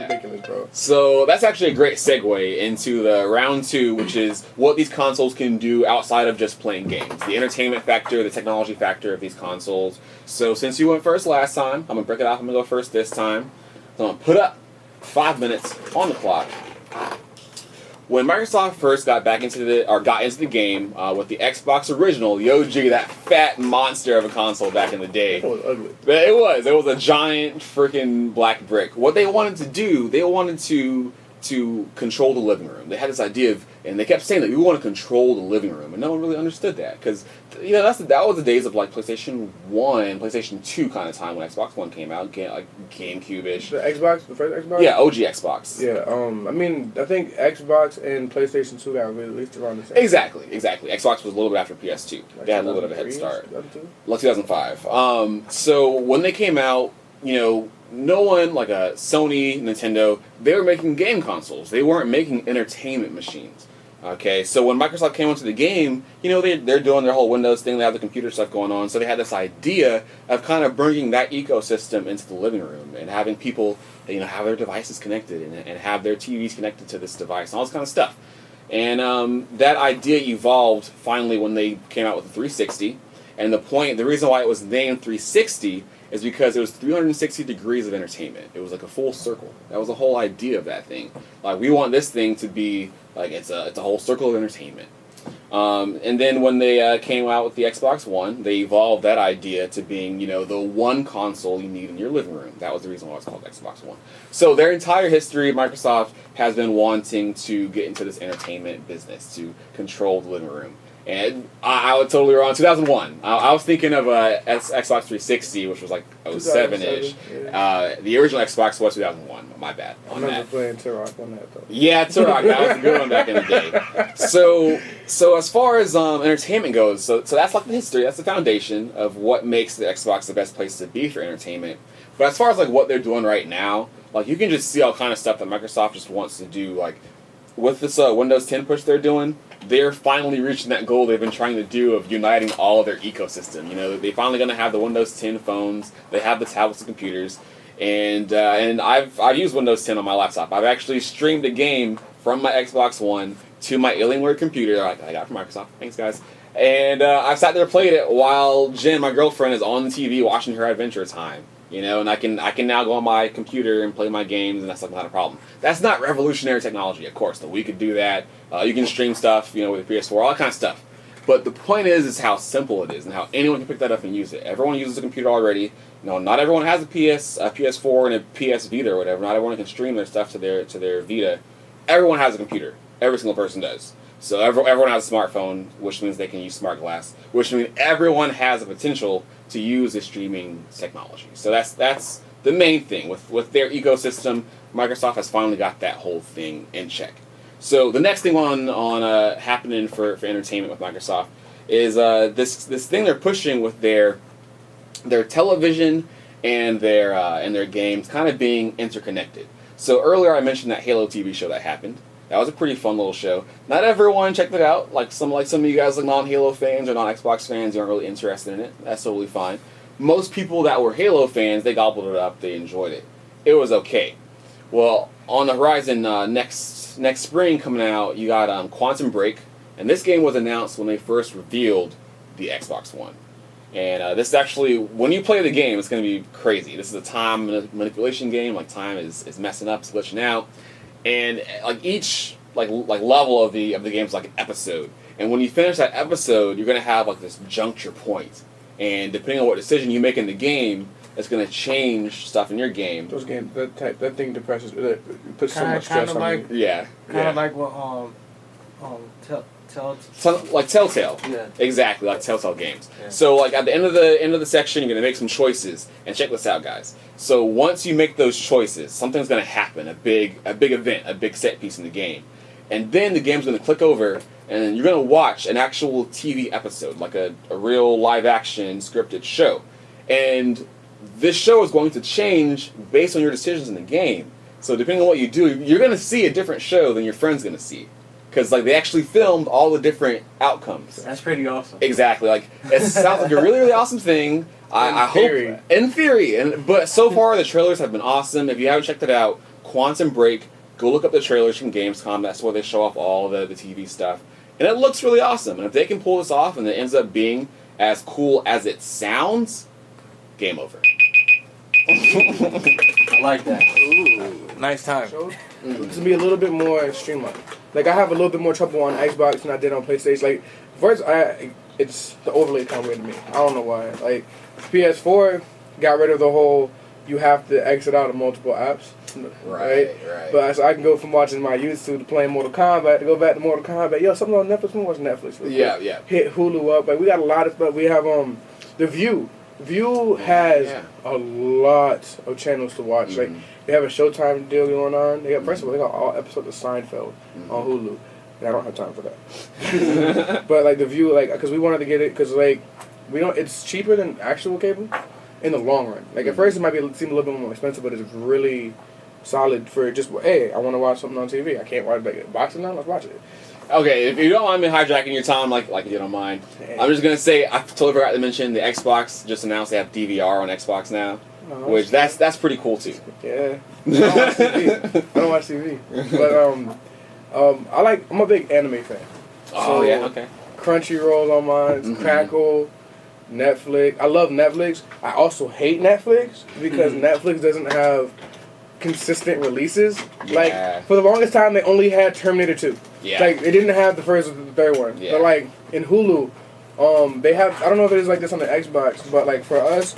ridiculous, bro. So that's actually a great segue into the round 2, which is what these consoles can do outside of just playing games. The entertainment factor, the technology factor of these consoles. So since you went first last time, I'm going to break it off. I'm going to go first this time. So I'm going to put up 5 minutes on the clock. When Microsoft first got into the game with the Xbox original, the OG, that fat monster of a console back in the day. That was ugly. It was a giant freaking black brick. What they wanted to do, they wanted to control the living room. They had this idea of, and they kept saying that we want to control the living room, and no one really understood that because that was the days of like PlayStation 1, PlayStation 2 kind of time when Xbox One came out, like GameCube-ish. The Xbox, the first Xbox. Yeah, OG Xbox. Yeah, I mean, I think Xbox and PlayStation 2 got released around the same. Exactly. Xbox was a little bit after PS2. Like they had a little bit of a head start. 2002? Like 2005. So when they came out, no one like a Sony, Nintendo, they were making game consoles. They weren't making entertainment machines. Okay, so when Microsoft came onto the game, they're doing their whole Windows thing. They have the computer stuff going on. So they had this idea of kind of bringing that ecosystem into the living room and having people, have their devices connected and have their TVs connected to this device and all this kind of stuff. And that idea evolved finally when they came out with the 360. And the reason why it was named 360 is because it was 360 degrees of entertainment. It was like a full circle. That was the whole idea of that thing. Like, we want this thing to be like it's a whole circle of entertainment. And then when they came out with the Xbox One, they evolved that idea to being, the one console you need in your living room. That was the reason why it's called Xbox One. So their entire history, Microsoft has been wanting to get into this entertainment business, to control the living room. And I was totally wrong. 2001. I was thinking of Xbox 360, which was like 07-ish. Yeah. The original Xbox was 2001. My bad. I remember playing Turok on that, though. Yeah, Turok. That was a good one back in the day. So as far as entertainment goes, so that's like the history. That's the foundation of what makes the Xbox the best place to be for entertainment. But as far as like what they're doing right now, like you can just see all kind of stuff that Microsoft just wants to do. Like with this Windows 10 push they're doing, they're finally reaching that goal they've been trying to do of uniting all of their ecosystem. They're finally going to have the Windows 10 phones. They have the tablets and computers. And I've used Windows 10 on my laptop. I've actually streamed a game from my Xbox One to my Alienware computer I got from Microsoft. Thanks, guys. And I've sat there and played it while Jen, my girlfriend, is on the TV watching her Adventure Time. And I can now go on my computer and play my games, and that's like not a problem. That's not revolutionary technology, of course. The Wii could do that. You can stream stuff, with the PS4, all that kind of stuff. But the point is how simple it is and how anyone can pick that up and use it. Everyone uses a computer already. Not everyone has a PS4 and a PS Vita or whatever. Not everyone can stream their stuff to their Vita. Everyone has a computer. Every single person does. So everyone has a smartphone, which means they can use smart glass, which means everyone has a potential to use the streaming technology. So that's the main thing. With their ecosystem, Microsoft has finally got that whole thing in check. So the next thing on happening for entertainment with Microsoft is this thing they're pushing with their television and their games kind of being interconnected. So earlier I mentioned that Halo TV show that happened. That was a pretty fun little show. Not everyone checked it out. Like some of you guys, like non-Halo fans or non-Xbox fans, you aren't really interested in it. That's totally fine. Most people that were Halo fans, they gobbled it up. They enjoyed it. It was okay. Well, on the horizon, next spring coming out, you got Quantum Break, and this game was announced when they first revealed the Xbox One. And this is actually, when you play the game, it's going to be crazy. This is a time manipulation game. Like time is messing up, it's glitching out. And like each level of the game is like an episode, and when you finish that episode, you're gonna have like this juncture point, and depending on what decision you make in the game, it's gonna change stuff in your game. Those games, that thing depresses, it puts so much stress on you. Yeah, kind of like what like Telltale. Yeah. Exactly, like Telltale games. Yeah. So like at the end of the section, you're gonna make some choices, and check this out, guys. So once you make those choices, something's gonna happen, a big event, a big set piece in the game, and then the game's gonna click over, and you're gonna watch an actual TV episode, like a real live action scripted show, and this show is going to change based on your decisions in the game. So depending on what you do, you're gonna see a different show than your friend's gonna see. Because like they actually filmed all the different outcomes. That's pretty awesome. Exactly. Like it sounds like a really, really awesome thing. I hope in theory, but so far the trailers have been awesome. If you haven't checked it out, Quantum Break. Go look up the trailers from Gamescom. That's where they show off all the TV stuff. And it looks really awesome. And if they can pull this off and it ends up being as cool as it sounds, game over. I like that. Ooh. Nice time. To be a little bit more streamlined. Like, I have a little bit more trouble on Xbox than I did on PlayStation. Like, first, it's the overlay kind of weird to me. I don't know why. Like, PS4 got rid of the whole you have to exit out of multiple apps. Right. But so I can go from watching my YouTube to playing Mortal Kombat to go back to Mortal Kombat. Yo, something on Netflix. Let me watch Netflix. Yeah. Hit Hulu up. Like, we got a lot of stuff. We have The View. View has a lot of channels to watch. Like, they have a Showtime deal going on. They got first of all, they got all episodes of Seinfeld on Hulu. And I don't have time for that. But like The View, like, because we wanted to get it because like we don't. It's cheaper than actual cable in the long run. Like at first it might seem a little bit more expensive, but it's really solid for just hey, I want to watch something on TV. I can't watch like boxing now. Let's watch it. Okay, if you don't mind me hijacking your time, like you don't mind, I'm just gonna say I totally forgot to mention the Xbox just announced they have DVR on Xbox now, which that's pretty cool too. Yeah, I don't watch TV. But I'm a big anime fan. Oh yeah, okay. Crunchyroll on mine, Crackle, Netflix. I love Netflix. I also hate Netflix because Netflix doesn't have consistent releases. Yeah. Like for the longest time, they only had Terminator 2. Yeah. Like they didn't have the first or the third one. Yeah. But like in Hulu, they have. I don't know if it is like this on the Xbox, but like for us,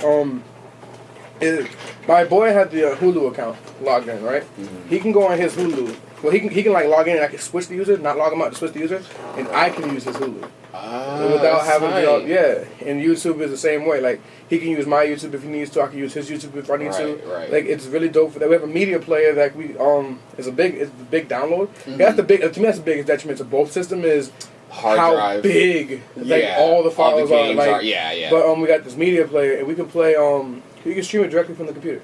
my boy had the Hulu account logged in, right? He can go on his Hulu. Well, he can like log in and I can switch the user, not log him out to switch the user, and I can use his Hulu without having to go. Yeah, and YouTube is the same way. Like he can use my YouTube if he needs to. I can use his YouTube if I need to. Right. Like it's really dope for that. We have a media player that we it's a big download. That's the big to me. That's the biggest detriment to both system is hard how drive. Big like all the files all the games are. Yeah. But we got this media player and we can play. You can stream it directly from the computer.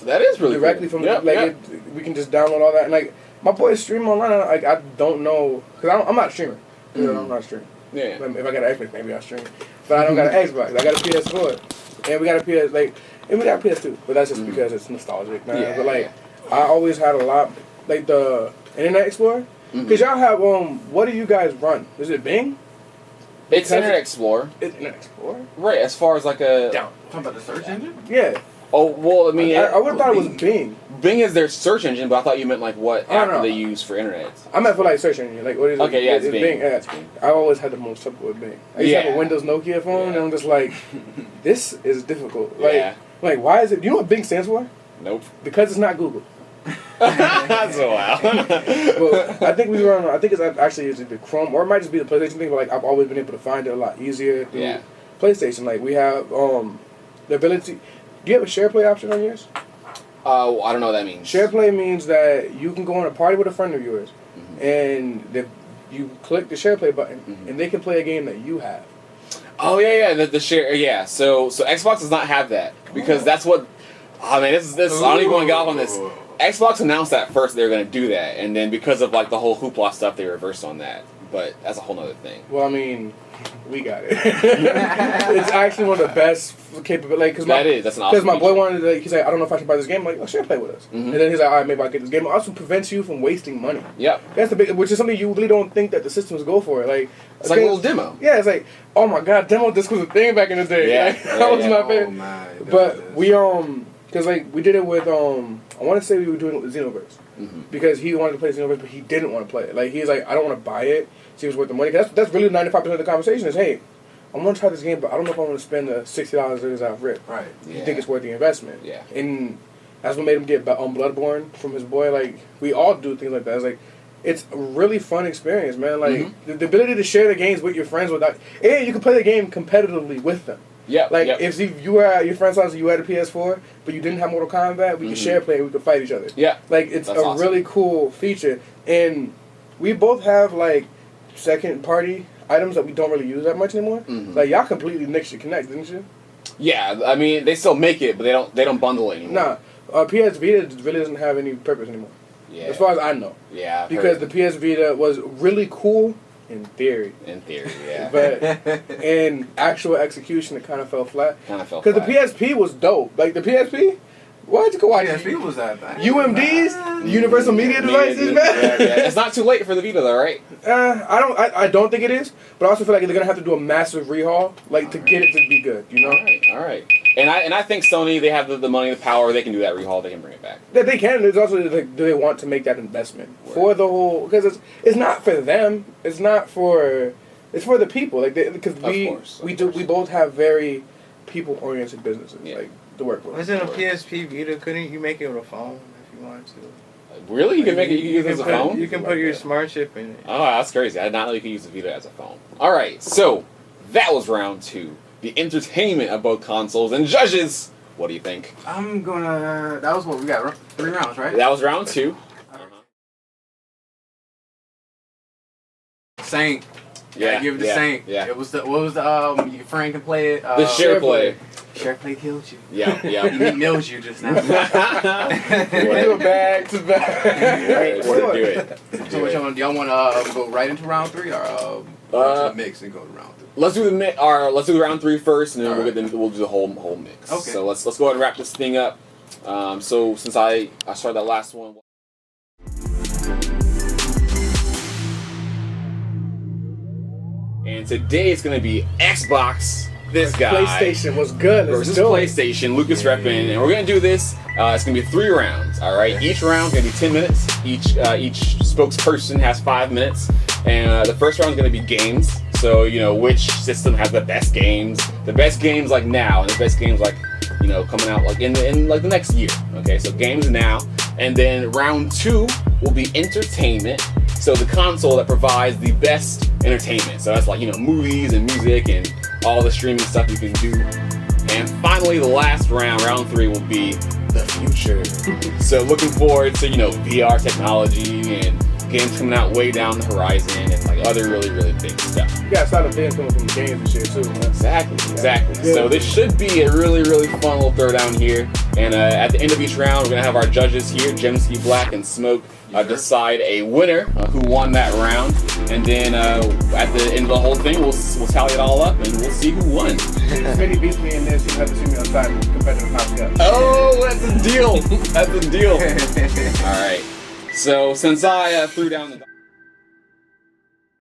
That is really directly cool. from we can just download all that and like. My boys stream online. Like I don't know because I'm not a streamer. I'm not a streamer. Yeah. Like, if I got an Xbox, maybe I'll stream. But I don't got an Xbox. I got a PS4, and we got a PS2. But that's just because it's nostalgic, man. Yeah. But like I always had a lot like the Internet Explorer. Because y'all have what do you guys run? Is it Bing? It's Internet Explorer. It's Internet Explorer. Right. As far as like a Talking about the search engine? Yeah. Oh well, I mean, I would have thought it was Bing. Bing is their search engine, but I thought you meant like what app they use for internet. I meant for like search engine. Like what is it? Okay, yeah, it's Bing. Yeah, it's Bing. I always had the most trouble with Bing. I used to have a Windows Nokia phone, and I'm just like, this is difficult. Like, why is it? Do you know what Bing stands for? Nope. Because it's not Google. That's a while. Well, I think we run. I think it's actually the Chrome, or it might just be the PlayStation thing. But like I've always been able to find it a lot easier through PlayStation. Like we have the ability. Do you have a share play option on yours? I don't know what that means. Share play means that you can go on a party with a friend of yours, and you click the share play button, and they can play a game that you have. Oh yeah, the share. Yeah, so Xbox does not have that because that's what. I mean, this. I don't even want to get off on this. Xbox announced that first they were going to do that, and then because of like the whole hoopla stuff, they reversed on that. But that's a whole other thing. Well, I mean, we got it. It's actually one of the best capabilities. Like, that's an awesome. Because my boy wanted to, he's like, I don't know if I should buy this game. I'm like, well, share play with us. And then he's like, all right, maybe I'll get this game. It also prevents you from wasting money. Yep. That's the big, which is something you really don't think that the systems go for. Like, it's like a little demo. Yeah, it's like, oh my god, demo disc was a thing back in the day. Yeah. Like, that was my favorite. But we because like we did it with I want to say we were doing it with Xenoverse because he wanted to play Xenoverse, but he didn't want to play it. Like he's like, I don't want to buy it. See if it's worth the money. That's really 95% of the conversation is, hey, I want to try this game, but I don't know if I want to spend the $60 that is out rip. Right. You think it's worth the investment? Yeah. And that's what made him get on Bloodborne from his boy. Like we all do things like that. It's like it's a really fun experience, man. Like the ability to share the games with your friends without, and you can play the game competitively with them. Yeah. Like if you were at your friend's house and you had a PS4, but you didn't have Mortal Kombat, we could share play and we could fight each other. Yeah. Like it's That's awesome. really cool feature, and we both have like second party items that we don't really use that much anymore. Like y'all completely nixed your Kinect, didn't you? Yeah, I mean they still make it, but they don't bundle it anymore. Nah, PS Vita really doesn't have any purpose anymore. Yeah. As far as I know. Yeah. Because the PS Vita was really cool in theory. Yeah. But in actual execution, it kind of fell flat. Because the PSP was dope. Like the PSP, What? You can watch PSP was that thing. UMDs, Universal Media Devices, man. Yeah. It's not too late for the Vita though, right? I don't think it is, but I also feel like they're gonna have to do a massive rehaul, like to get it to be good. You know? All right. And I think Sony, they have the money, the power. They can do that rehaul. They can bring it back. That they can. There's also like, do they want to make that investment for the whole? Because it's not for them. It's not for. It's for the people. Like because we both have very people oriented businesses. Yeah. Like to work with. Wasn't a PSP Vita? Couldn't you make it with a phone if you wanted to? Really? You can make it. You can use it as a phone. You can put your smart chip in it. Oh, that's crazy! I did not know you could use the Vita as a phone. All right, so that was round 2. The entertainment of both consoles and judges. What do you think? I'm gonna. That was what we got. 3 rounds, right? That was round 2. Saint. Yeah, give it to Saint. Yeah. It was the. What was the? Your friend can play it. The share play. Share play killed you. Yeah. He nailed you just now. We do a back to back. Right, do it. So which one? Do y'all want to go right into round 3 or to the mix and go to round 3? Let's do the round 3 first, and then we'll do the whole mix. Okay. So let's go ahead and wrap this thing up. So since I started that last one. And today it's gonna be Xbox. This guy. PlayStation was good. Versus PlayStation. Lucas repping, and we're gonna do this. It's gonna be 3 rounds. All right. Each round gonna be 10 minutes. Each spokesperson has 5 minutes, and the first round is gonna be games. So which system has the best games? The best games like now, and the best games like coming out like in like the next year. Okay. So games now, and then round 2 will be entertainment. So the console that provides the best entertainment. So that's like movies and music and all the streaming stuff you can do. And finally, the last round 3, will be the future. So looking forward to VR technology and games coming out way down the horizon and like other really, really big stuff. You got a lot of things coming from the games and shit too. Man. Exactly. Yeah. So this should be a really, really fun little throwdown here. And at the end of each round, we're gonna have our judges here, Jemsky, Black, and Smoke, decide a winner who won that round. And then at the end of the whole thing, we'll tally it all up and we'll see who won. If Smitty beats me in this, he'll have to see me on side with competitive podcast. Oh, that's a deal. That's a deal. All right. So since I threw down the